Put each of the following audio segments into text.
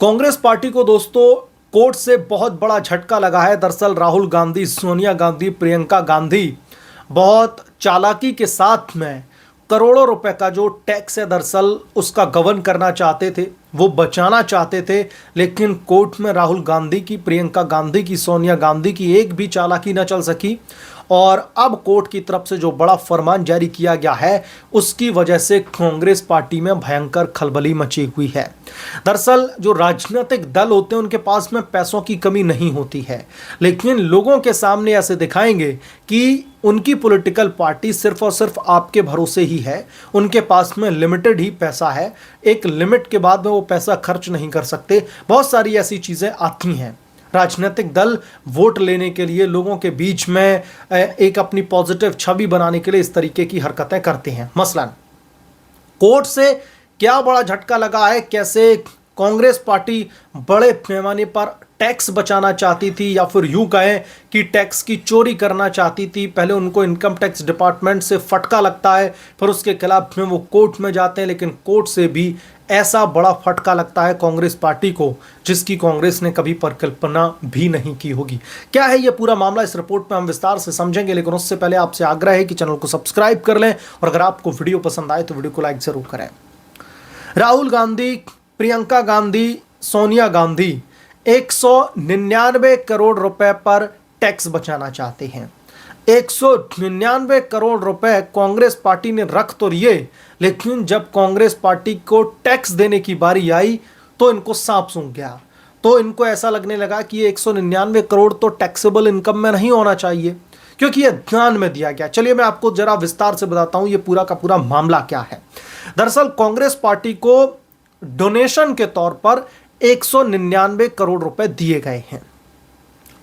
Congress party को दोस्तों court से बहुत बड़ा झटका लगा है। दरअसल राहुल गांधी, सोनिया गांधी, प्रियंका गांधी बहुत चालाकी के साथ में करोड़ों रुपए का जो टैक्स है दरअसल उसका गबन करना चाहते थे, वो बचाना चाहते थे। लेकिन कोर्ट में राहुल गांधी की, प्रियंका गांधी की, सोनिया गांधी की एक भी चालाकी न चल सकी और अब कोर्ट की तरफ से जो बड़ा फरमान जारी किया गया है उसकी वजह से कांग्रेस पार्टी में भयंकर खलबली मची हुई है। दरअसल जो राजनीतिक दल होते हैं उनके पास में पैसों की कमी नहीं होती है, लेकिन लोगों के सामने ऐसे दिखाएंगे कि उनकी पॉलिटिकल पार्टी सिर्फ और सिर्फ आपके भरोसे ही है, उनके पास में लिमिटेड ही पैसा है, एक लिमिट के बाद में वो पैसा खर्च नहीं कर सकते। बहुत सारी ऐसी चीज़ें आती हैं। राजनीतिक दल वोट लेने के लिए लोगों के बीच में एक अपनी पॉजिटिव छवि बनाने के लिए इस तरीके की हरकतें करते हैं। मसलन कोर्ट से क्या बड़ा झटका लगा है, कैसे कांग्रेस पार्टी बड़े पैमाने पर टैक्स बचाना चाहती थी या फिर यूं कहें कि टैक्स की चोरी करना चाहती थी। पहले उनको इनकम टैक्स डिपार्टमेंट से फटका लगता है, फिर उसके खिलाफ में वो कोर्ट में जाते हैं, लेकिन कोर्ट से भी ऐसा बड़ा फटका लगता है कांग्रेस पार्टी को जिसकी कांग्रेस ने कभी परिकल्पना भी नहीं की होगी। क्या है ये पूरा मामला, इस रिपोर्ट में हम विस्तार से समझेंगे, लेकिन उससे पहले आपसे आग्रह है कि चैनल को सब्सक्राइब कर लें और अगर आपको वीडियो पसंद आए तो वीडियो को लाइक जरूर करें। राहुल गांधी, प्रियंका गांधी, सोनिया गांधी 199 करोड़ रुपए पर टैक्स बचाना चाहते हैं। 199 करोड़ रुपए कांग्रेस पार्टी ने रख तो लिए, लेकिन जब कांग्रेस पार्टी को टैक्स देने की बारी आई तो इनको सांप सूंघ गया। तो इनको ऐसा लगने लगा कि ये 199 करोड़ तो टैक्सेबल इनकम में नहीं होना चाहिए, क्योंकि ये ध्यान में दिया गया। चलिए मैं आपको जरा विस्तार से बताता हूं ये पूरा का पूरा मामला क्या है। दरअसल कांग्रेस पार्टी को डोनेशन के तौर पर 199 करोड़ रुपए दिए गए हैं।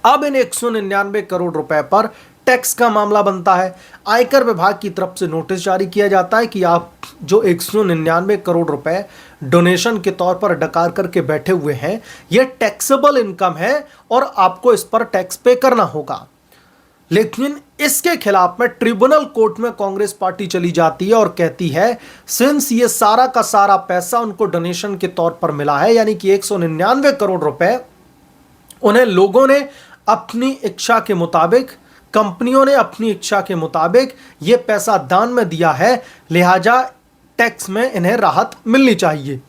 अब इन 199 करोड़ रुपए पर टैक्स का मामला बनता है। आयकर विभाग की तरफ से नोटिस जारी किया जाता है कि आप जो 199 करोड़ रुपए डोनेशन के तौर पर डकार करके बैठे हुए हैं, यह टैक्सेबल इनकम है और आपको इस पर टैक्स पे करना होगा। लेकिन इसके खिलाफ में ट्रिब्यूनल कोर्ट में कांग्रेस पार्टी चली जाती है और कहती है सिंस ये सारा का सारा पैसा उनको डोनेशन के तौर पर मिला है, यानी कि 199 करोड़ रुपए उन्हें लोगों ने अपनी इच्छा के मुताबिक, कंपनियों ने अपनी इच्छा के मुताबिक ये पैसा दान में दिया है, लिहाजा टैक्स में इन्हें राहत मिलनी चाहिए।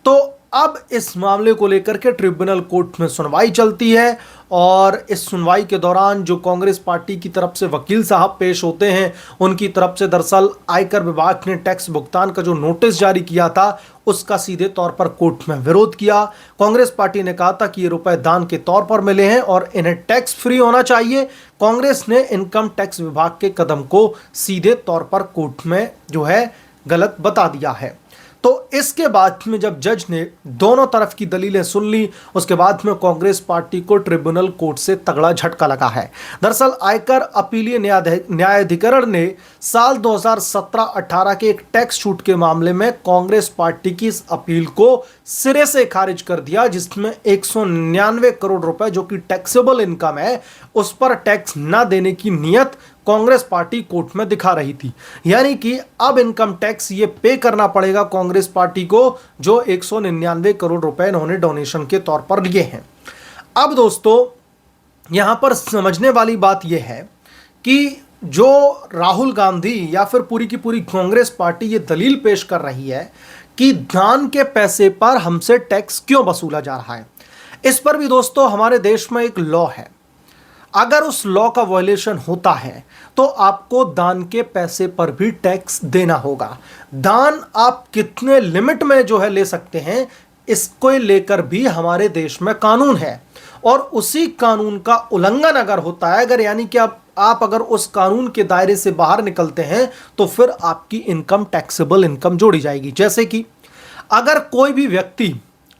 तो अब इस मामले को लेकर के ट्रिब्यूनल कोर्ट में सुनवाई चलती है और इस सुनवाई के दौरान जो कांग्रेस पार्टी की तरफ से वकील साहब पेश होते हैं, उनकी तरफ से दरअसल आयकर विभाग ने टैक्स भुगतान का जो नोटिस जारी किया था उसका सीधे तौर पर कोर्ट में विरोध किया। कांग्रेस पार्टी ने कहा था कि ये रुपए दान के तौर पर मिले हैं और इन्हें टैक्स फ्री होना चाहिए। कांग्रेस ने इनकम टैक्स विभाग के कदम को सीधे तौर पर कोर्ट में जो है गलत बता दिया है। तो इसके बाद में जब जज ने दोनों तरफ की दलीलें सुन ली, उसके बाद में कांग्रेस पार्टी को ट्रिब्यूनल कोर्ट से तगड़ा झटका लगा है। दरअसल आयकर अपीलीय न्यायाधिकरण ने साल 2017-18 के एक टैक्स छूट के मामले में कांग्रेस पार्टी की इस अपील को सिरे से खारिज कर दिया, जिसमें 199 करोड़ रुपए जो कि टैक्सेबल इनकम है उस पर टैक्स न देने की नीयत कांग्रेस पार्टी कोर्ट में दिखा रही थी। यानी कि अब इनकम टैक्स ये पे करना पड़ेगा कांग्रेस पार्टी को जो 199 करोड़ रुपए इन्होंने डोनेशन के तौर पर लिए हैं। अब दोस्तों यहां पर समझने वाली बात यह है कि जो राहुल गांधी या फिर पूरी की पूरी कांग्रेस पार्टी ये दलील पेश कर रही है कि दान के पैसे पर हमसे टैक्स क्यों वसूला जा रहा है, इस पर भी दोस्तों हमारे देश में एक लॉ है। अगर उस लॉ का वायलेशन होता है तो आपको दान के पैसे पर भी टैक्स देना होगा। दान आप कितने लिमिट में जो है ले सकते हैं, इसको लेकर भी हमारे देश में कानून है और उसी कानून का उल्लंघन अगर होता है, अगर यानी कि आप अगर उस कानून के दायरे से बाहर निकलते हैं तो फिर आपकी इनकम टैक्सेबल इनकम जोड़ी जाएगी। जैसे कि अगर कोई भी व्यक्ति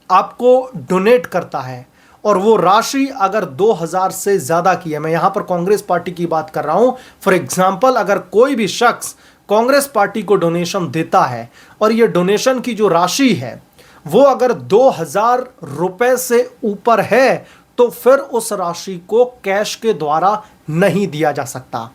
आपको डोनेट करता है और वो राशि अगर 2000 से ज्यादा की है, मैं यहां पर कांग्रेस पार्टी की बात कर रहा हूं, फॉर एग्जांपल अगर कोई भी शख्स कांग्रेस पार्टी को डोनेशन देता है और ये डोनेशन की जो राशि है वो अगर 2000 रुपए से ऊपर है तो फिर उस राशि को कैश के द्वारा नहीं दिया जा सकता।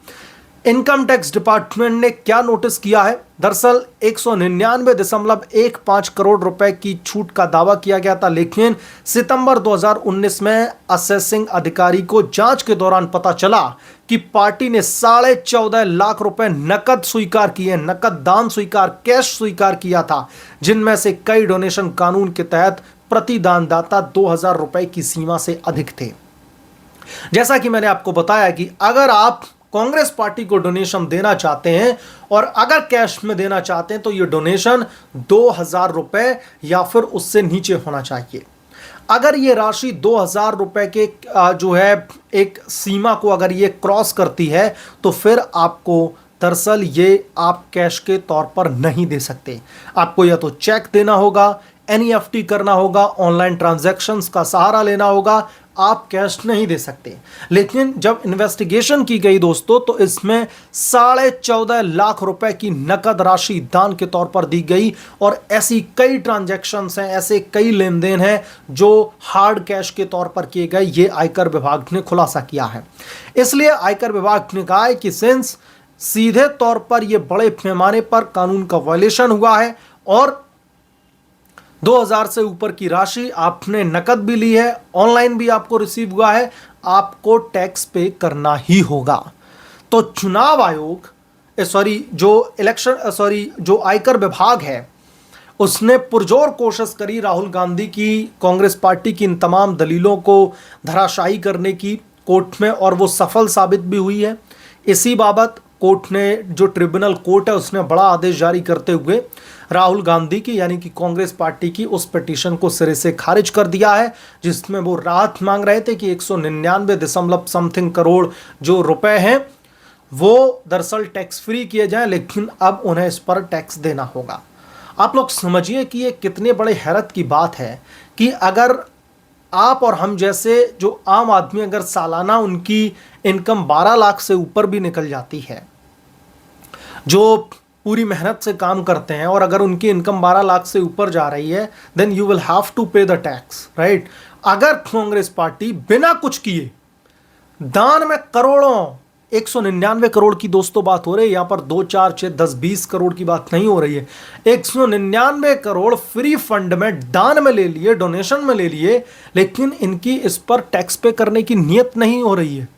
इनकम टैक्स डिपार्टमेंट ने क्या नोटिस किया है? दरअसल 199.15 करोड़ रुपए की छूट का दावा किया गया था, लेकिन सितंबर 2019 में असेसिंग अधिकारी को जांच के दौरान पता चला कि पार्टी ने 14.5 लाख रुपए नकद स्वीकार किए, नकद दान स्वीकार, कैश स्वीकार किया था, जिनमें से कई डोनेशन कानून के तहत प्रति दानदाता 2,000 रुपए की सीमा से अधिक थे। जैसा कि मैंने आपको बताया कि अगर आप कांग्रेस पार्टी को डोनेशन देना चाहते हैं और अगर कैश में देना चाहते हैं तो यह डोनेशन 2,000 रुपए या फिर उससे नीचे होना चाहिए। अगर यह राशि 2,000 रुपए के जो है एक सीमा को अगर यह क्रॉस करती है तो फिर आपको दरअसल ये आप कैश के तौर पर नहीं दे सकते। आपको या तो चेक देना होगा, एनईएफटी करना होगा, ऑनलाइन ट्रांजैक्शंस का सहारा लेना होगा, आप कैश नहीं दे सकते। लेकिन जब इन्वेस्टिगेशन की गई दोस्तों तो इसमें 14.5 लाख रुपए की नकद राशि दान के तौर पर दी गई और ऐसी कई ट्रांजैक्शंस हैं, ऐसे कई लेन देन हैं जो हार्ड कैश के तौर पर किए गए, ये आयकर विभाग ने खुलासा किया है। इसलिए आयकर विभाग ने कहा है कि सिंस सीधे तौर पर यह बड़े पैमाने पर कानून का वायलेशन हुआ है और 2,000 से ऊपर की राशि आपने नकद भी ली है, ऑनलाइन भी आपको रिसीव हुआ है, आपको टैक्स पे करना ही होगा। तो चुनाव आयोग जो आयकर विभाग है उसने पुरजोर कोशिश करी राहुल गांधी की, कांग्रेस पार्टी की इन तमाम दलीलों को धराशायी करने की कोर्ट में, और वो सफल साबित भी हुई है। इसी बाबत कोर्ट ने, जो ट्रिब्यूनल कोर्ट है, उसने बड़ा आदेश जारी करते हुए राहुल गांधी की यानी कि कांग्रेस पार्टी की उस पिटीशन को सिरे से खारिज कर दिया है जिसमें वो राहत मांग रहे थे कि 199 करोड़ जो रुपए हैं वो दरअसल टैक्स फ्री किए जाएं, लेकिन अब उन्हें इस पर टैक्स देना होगा। आप लोग समझिए कि ये कितने बड़े हैरत की बात है कि अगर आप और हम जैसे जो आम आदमी, अगर सालाना उनकी इनकम 12 लाख से ऊपर भी निकल जाती है, जो पूरी मेहनत से काम करते हैं, और अगर उनकी इनकम 12 लाख से ऊपर जा रही है, then you will have to pay the tax, right. अगर कांग्रेस पार्टी बिना कुछ किए दान में करोड़ों, 199 करोड़ की दोस्तों बात हो रही है, यहां पर 2, 4, 6, 10, 20 करोड़ की बात नहीं हो रही है, 199 करोड़ फ्री फंड में दान में ले लिए, डोनेशन में ले लिए, लेकिन इनकी इस पर टैक्स पे करने की नीयत नहीं हो रही है,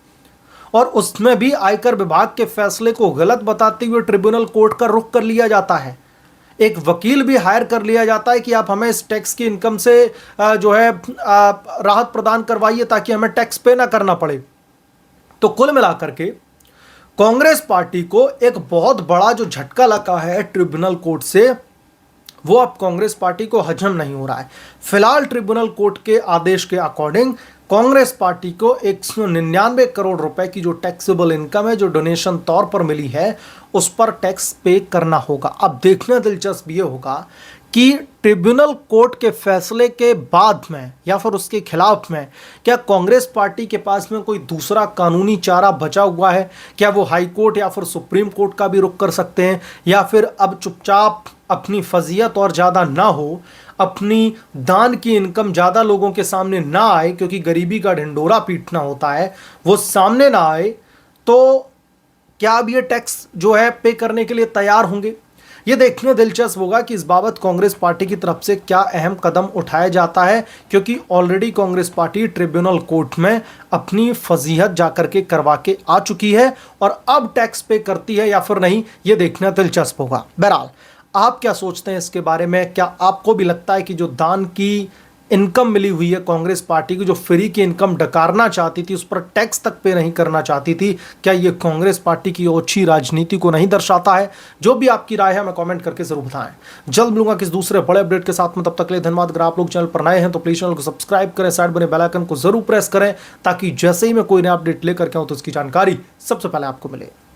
और उसमें भी आयकर विभाग के फैसले को गलत बताते हुए ट्रिब्यूनल कोर्ट का रुख कर लिया जाता है। एक वकील भी हायर कर लिया जाता है कि आप हमें इस टैक्स की इनकम से जो है राहत प्रदान करवाइए ताकि हमें टैक्स पे ना करना पड़े। तो कुल मिलाकर के कांग्रेस पार्टी को एक बहुत बड़ा जो झटका लगा है ट्रिब्यूनल कोर्ट से, वो अब कांग्रेस पार्टी को हजम नहीं हो रहा है। फिलहाल ट्रिब्यूनल कोर्ट के आदेश के अकॉर्डिंग कांग्रेस पार्टी को 199 करोड़ रुपए की जो टैक्सेबल इनकम है, जो डोनेशन तौर पर मिली है, उस पर टैक्स पे करना होगा। अब देखना दिलचस्प ये होगा कि ट्रिब्यूनल कोर्ट के फैसले के बाद में या फिर उसके खिलाफ में क्या कांग्रेस पार्टी के पास में कोई दूसरा कानूनी चारा बचा हुआ है? क्या वो हाई कोर्ट या फिर सुप्रीम कोर्ट का भी रुख कर सकते हैं, या फिर अब चुपचाप अपनी फजीयत और ज़्यादा ना हो, अपनी दान की इनकम ज़्यादा लोगों के सामने ना आए, क्योंकि गरीबी का ढिंडोरा पीटना होता है, वो सामने ना आए, तो क्या अब ये टैक्स जो है पे करने के लिए तैयार होंगे? ये देखने दिलचस्प होगा कि इस बाबत कांग्रेस पार्टी की तरफ से क्या अहम कदम उठाया जाता है, क्योंकि already Congress party tribunal court में अपनी फजीहत जाकर के करवा के आ चुकी है और अब टैक्स पे करती है या फिर नहीं, ये देखना दिलचस्प होगा। बहरहाल आप क्या सोचते हैं इसके बारे में? क्या आपको भी लगता है कि जो दान की इनकम मिली हुई है कांग्रेस पार्टी की, जो फ्री की इनकम डकारना चाहती थी, उस पर टैक्स तक पे नहीं करना चाहती थी, क्या ये कांग्रेस पार्टी की ओछी राजनीति को नहीं दर्शाता है? जो भी आपकी राय है मैं कमेंट करके जरूर बताएं। जल्द मिलूंगा किस दूसरे बड़े अपडेट के साथ में, तब तक के लिए धन्यवाद। अगर आप लोग चैनल पर नए हैं तो प्लीज चैनल को सब्सक्राइब करें, साइड बने बेल आइकन को जरूर प्रेस करें, ताकि जैसे ही मैं कोई नया अपडेट लेकर के आऊं तो उसकी जानकारी सबसे पहले आपको मिले।